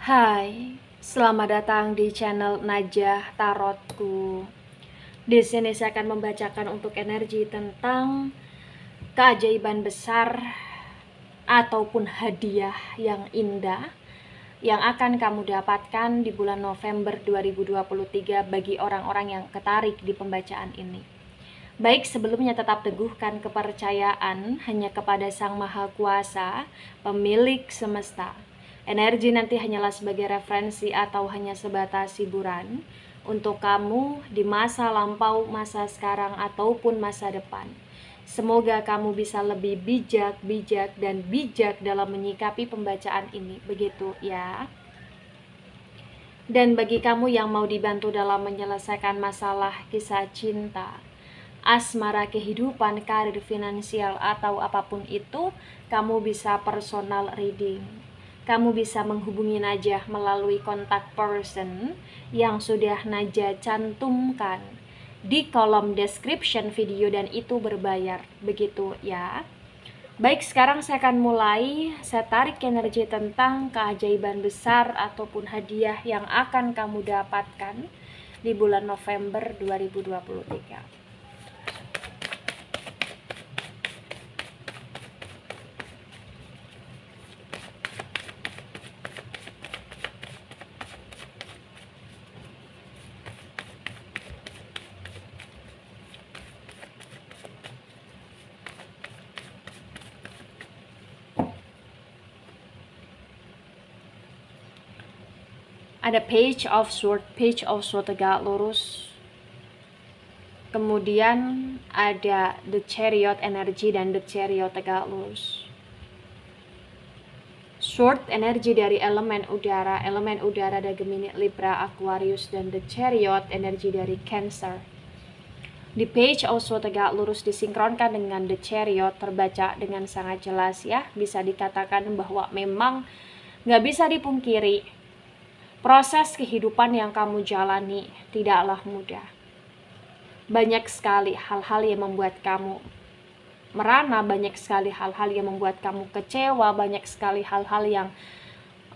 Hai, selamat datang di channel Najah Tarotku. Di sini saya akan membacakan untuk energi tentang keajaiban besar ataupun hadiah yang indah yang akan kamu dapatkan di bulan November 2023 bagi orang-orang yang tertarik di pembacaan ini. Baik, sebelumnya tetap teguhkan kepercayaan hanya kepada Sang Maha Kuasa, pemilik semesta. Energi nanti hanyalah sebagai referensi atau hanya sebatas hiburan untuk kamu di masa lampau, masa sekarang, ataupun masa depan. Semoga kamu bisa lebih bijak dalam menyikapi pembacaan ini. Begitu ya. Dan bagi kamu yang mau dibantu dalam menyelesaikan masalah kisah cinta, asmara, kehidupan, karir, finansial, atau apapun itu, kamu bisa personal reading. Kamu bisa menghubungi Najah melalui kontak person yang sudah Najah cantumkan di kolom description video, dan itu berbayar. Begitu ya. Baik, sekarang saya akan mulai. Saya tarik energi tentang keajaiban besar ataupun hadiah yang akan kamu dapatkan di bulan November 2023. Ada page of sword tegak lurus. Kemudian ada the chariot energi dan the chariot tegak lurus. Sword energi dari elemen udara ada Gemini, Libra, Aquarius, dan the chariot energi dari Cancer. Di page of sword tegak lurus disinkronkan dengan the chariot terbaca dengan sangat jelas ya. Bisa dikatakan bahwa memang nggak bisa dipungkiri, proses kehidupan yang kamu jalani tidaklah mudah. Banyak sekali hal-hal yang membuat kamu merana, banyak sekali hal-hal yang membuat kamu kecewa, banyak sekali hal-hal yang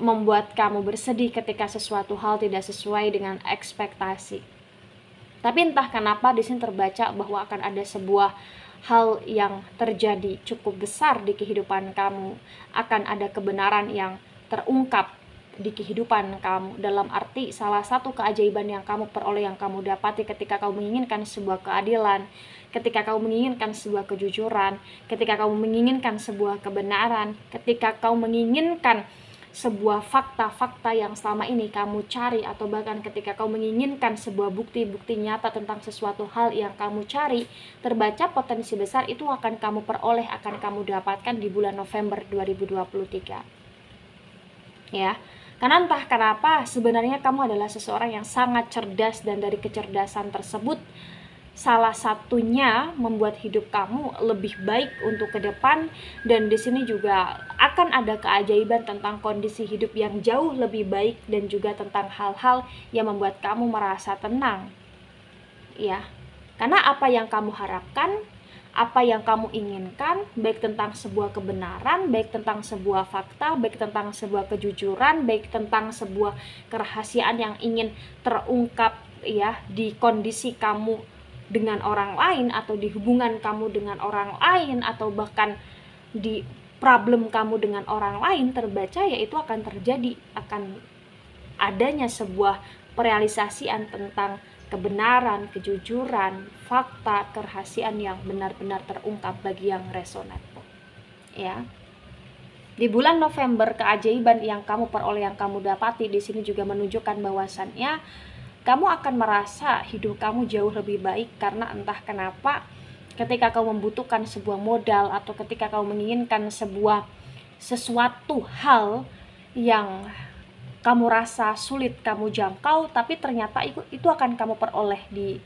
membuat kamu bersedih ketika sesuatu hal tidak sesuai dengan ekspektasi. Tapi entah kenapa di sini terbaca bahwa akan ada sebuah hal yang terjadi cukup besar di kehidupan kamu, akan ada kebenaran yang terungkap di kehidupan kamu. Dalam arti, salah satu keajaiban yang kamu peroleh, yang kamu dapati ketika kamu menginginkan sebuah keadilan, ketika kamu menginginkan sebuah kejujuran, ketika kamu menginginkan sebuah kebenaran, ketika kamu menginginkan sebuah fakta-fakta yang selama ini kamu cari, atau bahkan ketika kamu menginginkan sebuah bukti-bukti nyata tentang sesuatu hal yang kamu cari, terbaca potensi besar itu akan kamu peroleh, akan kamu dapatkan di bulan November 2023 ya. Karena entah kenapa sebenarnya kamu adalah seseorang yang sangat cerdas, dan dari kecerdasan tersebut salah satunya membuat hidup kamu lebih baik untuk ke depan. Dan di sini juga akan ada keajaiban tentang kondisi hidup yang jauh lebih baik, dan juga tentang hal-hal yang membuat kamu merasa tenang ya. Karena apa yang kamu harapkan, apa yang kamu inginkan, baik tentang sebuah kebenaran, baik tentang sebuah fakta, baik tentang sebuah kejujuran, baik tentang sebuah kerahasiaan yang ingin terungkap ya di kondisi kamu dengan orang lain, atau di hubungan kamu dengan orang lain, atau bahkan di problem kamu dengan orang lain, terbaca yaitu akan terjadi, akan adanya sebuah perealisasian tentang kebenaran, kejujuran, fakta, kerahasiaan yang benar-benar terungkap bagi yang resonan ya. Di bulan November, keajaiban yang kamu peroleh, yang kamu dapati di sini juga menunjukkan bahwasannya kamu akan merasa hidup kamu jauh lebih baik. Karena entah kenapa ketika kamu membutuhkan sebuah modal, atau ketika kamu menginginkan sesuatu hal yang kamu rasa sulit kamu jangkau, tapi ternyata itu akan kamu peroleh di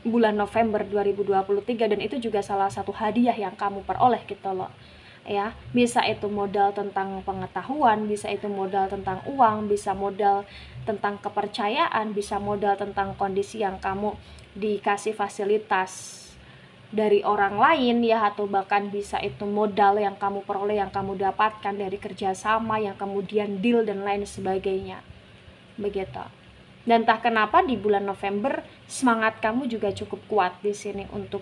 bulan November 2023, dan itu juga salah satu hadiah yang kamu peroleh gitu loh ya. Bisa itu modal tentang pengetahuan, bisa itu modal tentang uang, bisa modal tentang kepercayaan, bisa modal tentang kondisi yang kamu dikasih fasilitas dari orang lain ya, atau bahkan bisa itu modal yang kamu peroleh, yang kamu dapatkan dari kerjasama yang kemudian deal dan lain sebagainya, begitu. Dan entah kenapa di bulan November semangat kamu juga cukup kuat di sini untuk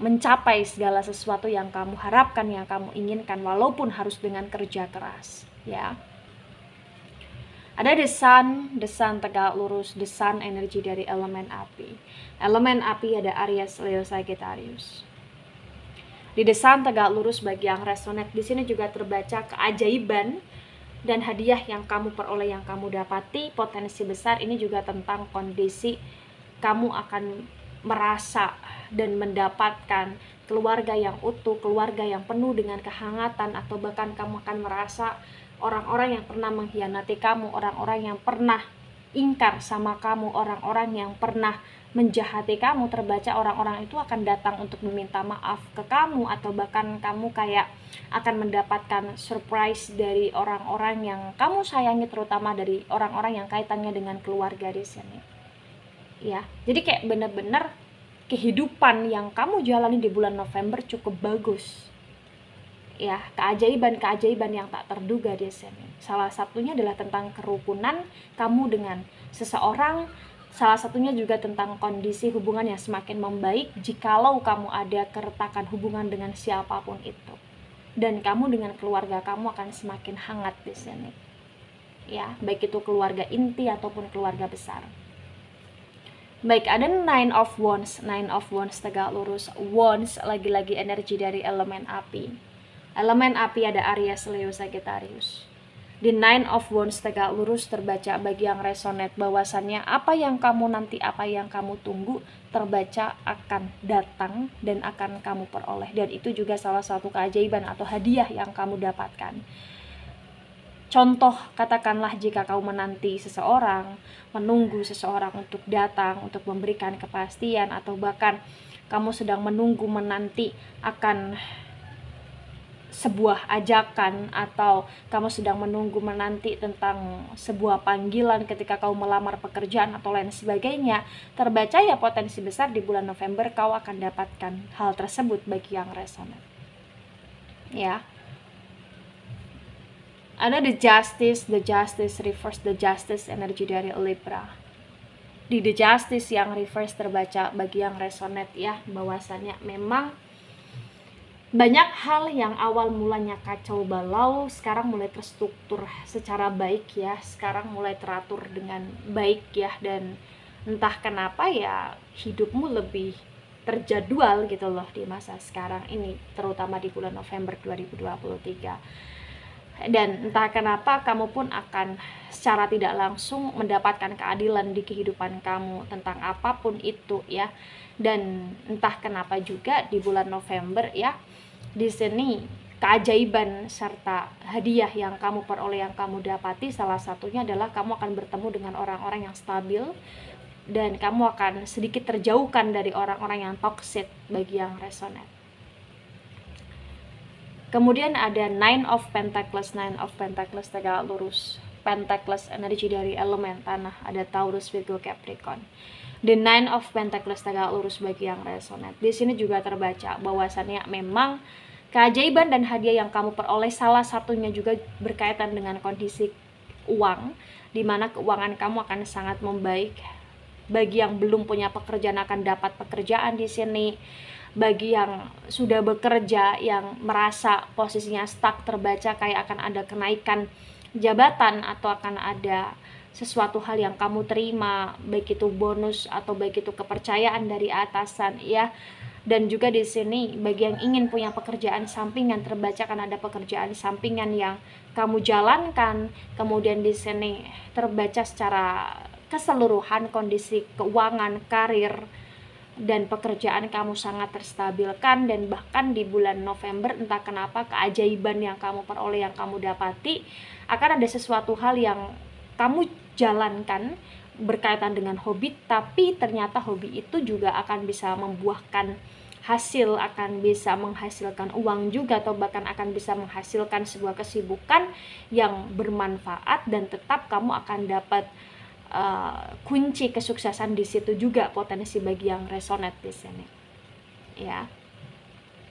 mencapai segala sesuatu yang kamu harapkan, yang kamu inginkan, walaupun harus dengan kerja keras ya. Ada the sun tegak lurus, the sun energi dari elemen api. Elemen api ada Aries, Leo, Sagittarius. Di the sun tegak lurus bagi yang resonate, di sini juga terbaca keajaiban dan hadiah yang kamu peroleh, yang kamu dapati. Potensi besar ini juga tentang kondisi kamu akan merasa dan mendapatkan keluarga yang utuh, keluarga yang penuh dengan kehangatan, atau bahkan kamu akan merasa orang-orang yang pernah mengkhianati kamu, orang-orang yang pernah ingkar sama kamu, orang-orang yang pernah menjahati kamu, terbaca orang-orang itu akan datang untuk meminta maaf ke kamu, atau bahkan kamu kayak akan mendapatkan surprise dari orang-orang yang kamu sayangi, terutama dari orang-orang yang kaitannya dengan keluarga di sini. Ya, jadi kayak bener-bener kehidupan yang kamu jalani di bulan November cukup bagus. Ya, keajaiban yang tak terduga di sini. Salah satunya adalah tentang kerukunan kamu dengan seseorang. Salah satunya juga tentang kondisi hubungan yang semakin membaik jikalau kamu ada keretakan hubungan dengan siapapun itu. Dan kamu dengan keluarga kamu akan semakin hangat di sini. Ya, baik itu keluarga inti ataupun keluarga besar. Baik, ada Nine of Wands tegak lurus. Wands lagi-lagi energi dari elemen api. Elemen api ada Aries, Leo, Sagittarius. Di Nine of Wands tegak lurus terbaca bagi yang resonate bahwasannya apa yang kamu nanti, apa yang kamu tunggu terbaca akan datang dan akan kamu peroleh. Dan itu juga salah satu keajaiban atau hadiah yang kamu dapatkan. Contoh, katakanlah jika kamu menanti seseorang, menunggu seseorang untuk datang, untuk memberikan kepastian, atau bahkan kamu sedang menanti akan sebuah ajakan, atau kamu sedang menanti tentang sebuah panggilan ketika kamu melamar pekerjaan atau lain sebagainya, terbaca ya potensi besar di bulan November kau akan dapatkan hal tersebut bagi yang resonate. Ya. Ada the justice reverse, the justice energi dari Libra. Di the justice yang reverse terbaca bagi yang resonate ya, bahwasannya memang banyak hal yang awal mulanya kacau balau sekarang mulai terstruktur secara baik ya, sekarang mulai teratur dengan baik ya, dan entah kenapa ya hidupmu lebih terjadwal gitu loh di masa sekarang ini, terutama di bulan November 2023. Dan entah kenapa kamu pun akan secara tidak langsung mendapatkan keadilan di kehidupan kamu tentang apapun itu ya. Dan entah kenapa juga di bulan November ya, di sini keajaiban serta hadiah yang kamu peroleh, yang kamu dapati, salah satunya adalah kamu akan bertemu dengan orang-orang yang stabil dan kamu akan sedikit terjauhkan dari orang-orang yang toxic bagi yang resonate. Kemudian ada Nine of Pentacles tegak lurus. Pentacles energi dari elemen tanah, ada Taurus, Virgo, Capricorn. The Nine of Pentacles tegak lurus bagi yang resonate. Di sini juga terbaca bahwasannya memang keajaiban dan hadiah yang kamu peroleh salah satunya juga berkaitan dengan kondisi uang, di mana keuangan kamu akan sangat membaik. Bagi yang belum punya pekerjaan akan dapat pekerjaan di sini. Bagi yang sudah bekerja, yang merasa posisinya stuck, terbaca kayak akan ada kenaikan jabatan atau akan ada sesuatu hal yang kamu terima, baik itu bonus atau baik itu kepercayaan dari atasan ya. Dan juga di sini bagi yang ingin punya pekerjaan sampingan, terbaca kan ada pekerjaan sampingan yang kamu jalankan. Kemudian di sini terbaca secara keseluruhan kondisi keuangan, karir, dan pekerjaan kamu sangat terstabilkan. Dan bahkan di bulan November entah kenapa keajaiban yang kamu peroleh, yang kamu dapati, akan ada sesuatu hal yang kamu jalankan berkaitan dengan hobi, tapi ternyata hobi itu juga akan bisa membuahkan hasil, akan bisa menghasilkan uang juga, atau bahkan akan bisa menghasilkan sebuah kesibukan yang bermanfaat, dan tetap kamu akan dapat kunci kesuksesan di situ juga, potensi bagi yang resonate di sini. ya.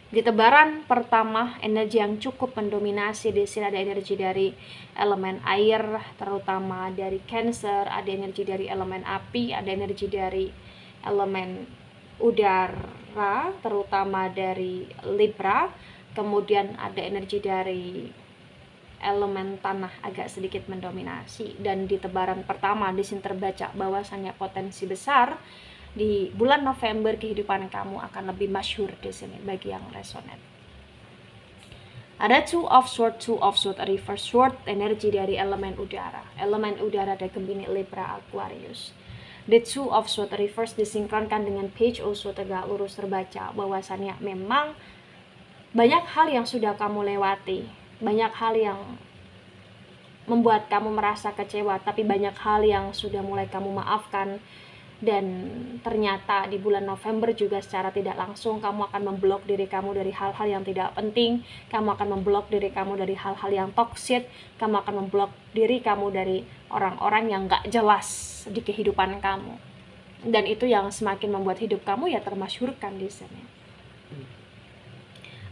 Di tebaran pertama, energi yang cukup mendominasi di sini ada energi dari elemen air, terutama dari Cancer, ada energi dari elemen api, ada energi dari elemen udara, terutama dari Libra, kemudian ada energi dari elemen tanah agak sedikit mendominasi. Dan di tebaran pertama di sini terbaca bahwasannya potensi besar di bulan November kehidupan kamu akan lebih masyhur di sini bagi yang resonate. Ada two of swords, reverse sword, energi dari elemen udara. Elemen udara ada Gemini, Libra, Aquarius. The two of swords reverse disinkronkan dengan page also tegak lurus terbaca bahwasannya memang banyak hal yang sudah kamu lewati, banyak hal yang membuat kamu merasa kecewa, tapi banyak hal yang sudah mulai kamu maafkan. Dan ternyata di bulan November juga secara tidak langsung kamu akan memblok diri kamu dari hal-hal yang tidak penting, kamu akan memblok diri kamu dari hal-hal yang toksik, kamu akan memblok diri kamu dari orang-orang yang gak jelas di kehidupan kamu. Dan itu yang semakin membuat hidup kamu ya termasyhurkan di sini.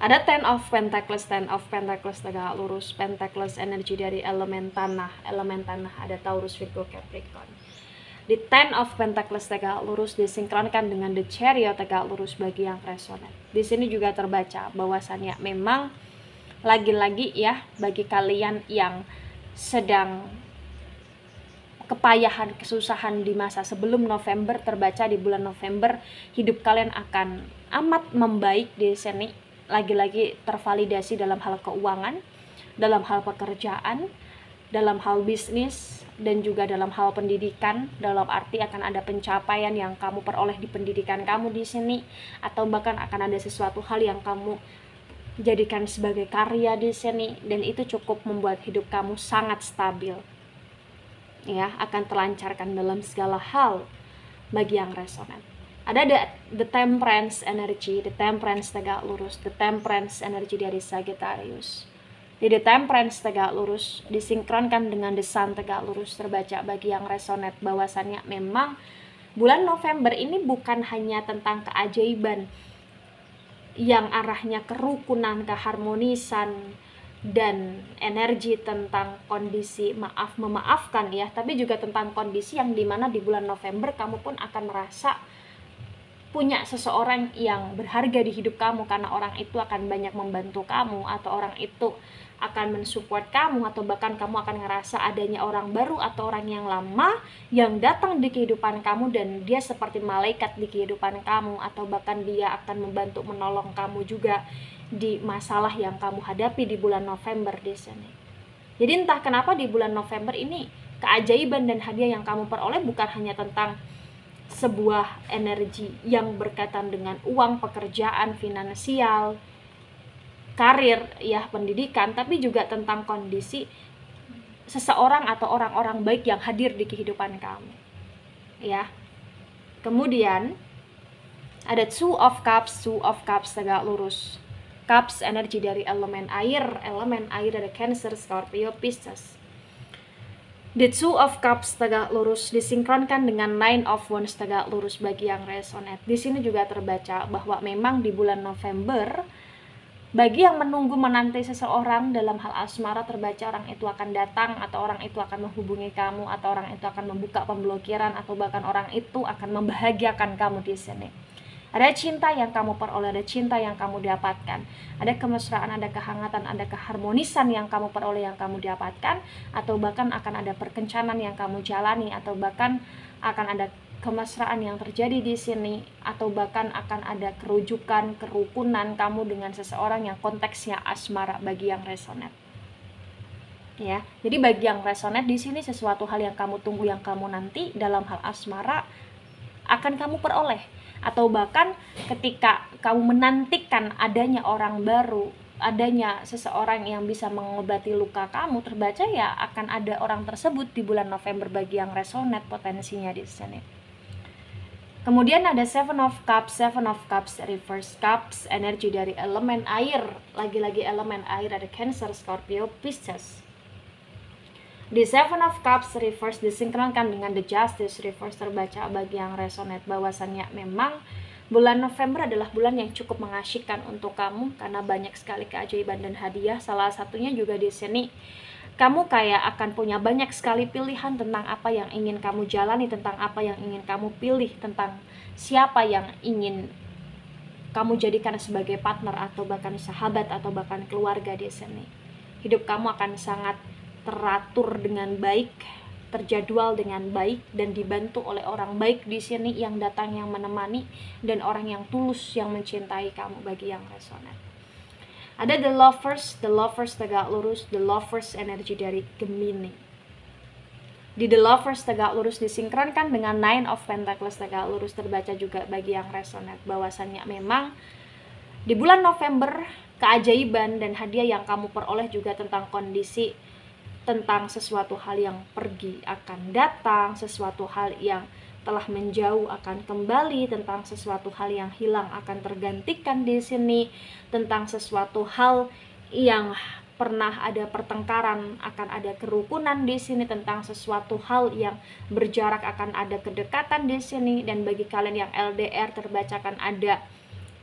Ada Ten of Pentacles tegak lurus. Pentacles energi dari elemen tanah ada Taurus, Virgo, Capricorn. Di Ten of Pentacles tegak lurus disinkronkan dengan The Chariot tegak lurus bagi yang resonate. Di sini juga terbaca bahwasannya memang lagi-lagi ya bagi kalian yang sedang kepayahan, kesusahan di masa sebelum November, terbaca di bulan November hidup kalian akan amat membaik di sini. Lagi-lagi tervalidasi dalam hal keuangan, dalam hal pekerjaan, dalam hal bisnis, dan juga dalam hal pendidikan. Dalam arti akan ada pencapaian yang kamu peroleh di pendidikan kamu di sini, atau bahkan akan ada sesuatu hal yang kamu jadikan sebagai karya di sini, dan itu cukup membuat hidup kamu sangat stabil. Ya, akan terlancarkan dalam segala hal bagi yang resonan. Ada the Temperance energy, the Temperance tegak lurus, the Temperance energi dari Sagittarius. Di The Temperance tegak lurus disinkronkan dengan The Sun tegak lurus terbaca bagi yang resonate bahwasannya memang bulan November ini bukan hanya tentang keajaiban yang arahnya kerukunan, keharmonisan, dan energi tentang kondisi memaafkan ya, tapi juga tentang kondisi yang dimana di bulan November kamu pun akan merasa punya seseorang yang berharga di hidup kamu, karena orang itu akan banyak membantu kamu, atau orang itu akan mensupport kamu, atau bahkan kamu akan ngerasa adanya orang baru atau orang yang lama yang datang di kehidupan kamu dan dia seperti malaikat di kehidupan kamu, atau bahkan dia akan membantu menolong kamu juga di masalah yang kamu hadapi di bulan November di sini. Jadi entah kenapa di bulan November ini keajaiban dan hadiah yang kamu peroleh bukan hanya tentang sebuah energi yang berkaitan dengan uang, pekerjaan, finansial, karir, ya, pendidikan, tapi juga tentang kondisi seseorang atau orang-orang baik yang hadir di kehidupan kamu. Ya. Kemudian ada Two of Cups tegak lurus. Cups energi dari elemen air ada Cancer, Scorpio, Pisces. The Two of Cups tegak lurus disinkronkan dengan Nine of Wands tegak lurus bagi yang resonate. Di sini juga terbaca bahwa memang di bulan November bagi yang menunggu menanti seseorang dalam hal asmara, terbaca orang itu akan datang, atau orang itu akan menghubungi kamu, atau orang itu akan membuka pemblokiran, atau bahkan orang itu akan membahagiakan kamu di sini. Ada cinta yang kamu peroleh, ada cinta yang kamu dapatkan, ada kemesraan, ada kehangatan, ada keharmonisan yang kamu peroleh, yang kamu dapatkan, atau bahkan akan ada perkencanan yang kamu jalani, atau bahkan akan ada kemesraan yang terjadi di sini, atau bahkan akan ada kerujukan, kerukunan kamu dengan seseorang yang konteksnya asmara bagi yang resonate. Ya, jadi bagi yang resonate di sini sesuatu hal yang kamu tunggu, yang kamu nanti dalam hal asmara akan kamu peroleh, atau bahkan ketika kamu menantikan adanya orang baru, adanya seseorang yang bisa mengobati luka kamu, terbaca ya akan ada orang tersebut di bulan November bagi yang resonate potensinya di sini. Kemudian ada Seven of Cups reverse. Cups energi dari elemen air, lagi-lagi elemen air ada Cancer, Scorpio, Pisces. Di Seven of Cups reverse disinkronkan dengan The Justice reverse terbaca bagi yang resonate bahwasannya memang Bulan November adalah bulan yang cukup mengasyikkan untuk kamu karena banyak sekali keajaiban dan hadiah. Salah satunya juga di sini kamu kayak akan punya banyak sekali pilihan tentang apa yang ingin kamu jalani, tentang apa yang ingin kamu pilih, tentang siapa yang ingin kamu jadikan sebagai partner atau bahkan sahabat atau bahkan keluarga di sini. Hidup kamu akan sangat teratur dengan baik, terjadwal dengan baik, dan dibantu oleh orang baik di sini yang datang, yang menemani, dan orang yang tulus yang mencintai kamu. Bagi yang resonate, ada the lovers tegak lurus, the lovers energi dari Gemini. Di the lovers tegak lurus disinkronkan dengan Nine of Pentacles tegak lurus, terbaca juga bagi yang resonate bahwasannya memang di bulan November keajaiban dan hadiah yang kamu peroleh juga tentang kondisi, tentang sesuatu hal yang pergi akan datang, sesuatu hal yang telah menjauh akan kembali, tentang sesuatu hal yang hilang akan tergantikan di sini, tentang sesuatu hal yang pernah ada pertengkaran akan ada kerukunan di sini, tentang sesuatu hal yang berjarak akan ada kedekatan di sini, dan bagi kalian yang LDR terbacakan ada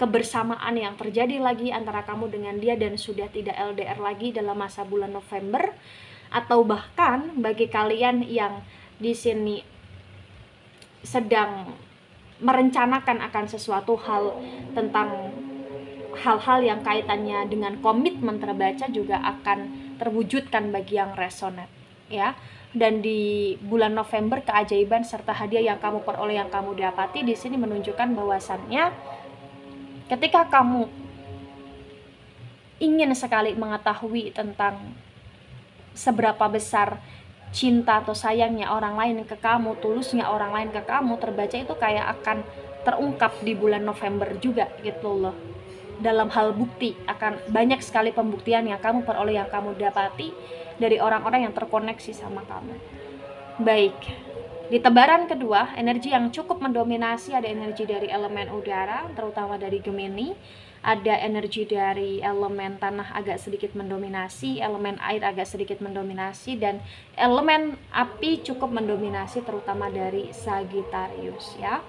kebersamaan yang terjadi lagi antara kamu dengan dia dan sudah tidak LDR lagi dalam masa bulan November. Atau bahkan bagi kalian yang di sini sedang merencanakan akan sesuatu hal, tentang hal-hal yang kaitannya dengan komitmen, terbaca juga akan terwujudkan bagi yang resonate ya. Dan di bulan November keajaiban serta hadiah yang kamu peroleh, yang kamu dapati di sini menunjukkan bahwasannya ketika kamu ingin sekali mengetahui tentang seberapa besar cinta atau sayangnya orang lain ke kamu, tulusnya orang lain ke kamu, terbaca itu kayak akan terungkap di bulan November juga gitu loh. Dalam hal bukti, akan banyak sekali pembuktian yang kamu peroleh, yang kamu dapati dari orang-orang yang terkoneksi sama kamu. Baik, di tebaran kedua, energi yang cukup mendominasi ada energi dari elemen udara, terutama dari Gemini. Ada energi dari elemen tanah agak sedikit mendominasi, elemen air agak sedikit mendominasi, dan elemen api cukup mendominasi, terutama dari Sagittarius ya.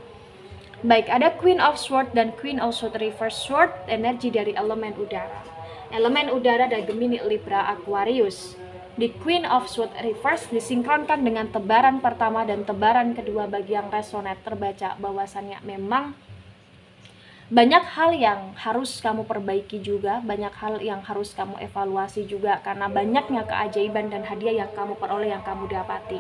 Baik, ada Queen of Swords dan Queen of Swords reverse sword, energi dari elemen udara. Elemen udara dari Gemini, Libra, Aquarius. Di Queen of Swords reverse disinkronkan dengan tebaran pertama dan tebaran kedua bagi yang resonate, terbaca bahwasannya memang banyak hal yang harus kamu perbaiki juga, banyak hal yang harus kamu evaluasi juga karena banyaknya keajaiban dan hadiah yang kamu peroleh, yang kamu dapati.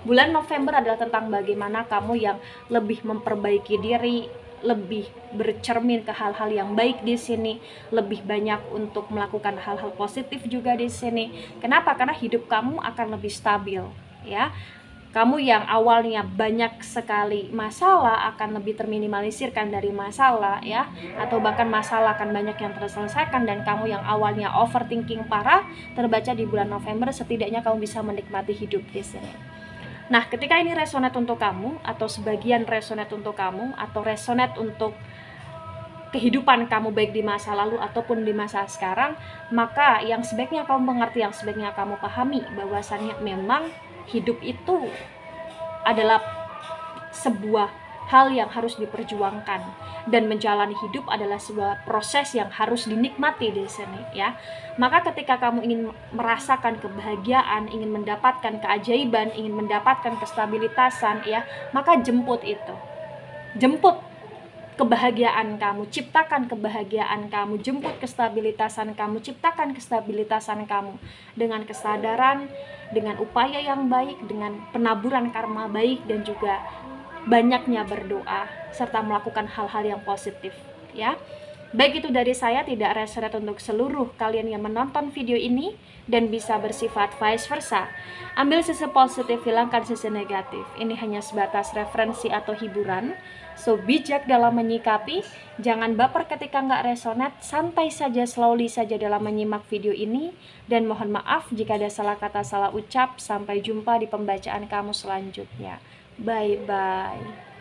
Bulan November adalah tentang bagaimana kamu yang lebih memperbaiki diri, lebih bercermin ke hal-hal yang baik di sini, lebih banyak untuk melakukan hal-hal positif juga di sini. Kenapa? Karena hidup kamu akan lebih stabil, ya. Kamu yang awalnya banyak sekali masalah akan lebih terminimalisirkan dari masalah ya, atau bahkan masalah akan banyak yang terselesaikan, dan kamu yang awalnya overthinking parah, terbaca di bulan November setidaknya kamu bisa menikmati hidup di sini. Nah, ketika ini resonate untuk kamu, atau sebagian resonate untuk kamu, atau resonate untuk kehidupan kamu baik di masa lalu ataupun di masa sekarang, maka yang sebaiknya kamu mengerti, yang sebaiknya kamu pahami bahwasannya memang hidup itu adalah sebuah hal yang harus diperjuangkan, dan menjalani hidup adalah sebuah proses yang harus dinikmati di sini ya. Maka ketika kamu ingin merasakan kebahagiaan, ingin mendapatkan keajaiban, ingin mendapatkan kestabilitasan ya, maka jemput itu. Jemput kebahagiaan kamu, ciptakan kebahagiaan kamu, jemput kestabilitasan kamu, ciptakan kestabilitasan kamu dengan kesadaran, dengan upaya yang baik, dengan penaburan karma baik, dan juga banyaknya berdoa serta melakukan hal-hal yang positif ya. Baik, itu dari saya, tidak resonate untuk seluruh kalian yang menonton video ini dan bisa bersifat vice versa. Ambil sisi positif, hilangkan sisi negatif. Ini hanya sebatas referensi atau hiburan. So, bijak dalam menyikapi, jangan baper ketika nggak resonate, santai saja, slowly saja dalam menyimak video ini. Dan mohon maaf jika ada salah kata, salah ucap. Sampai jumpa di pembacaan kamu selanjutnya. Bye-bye.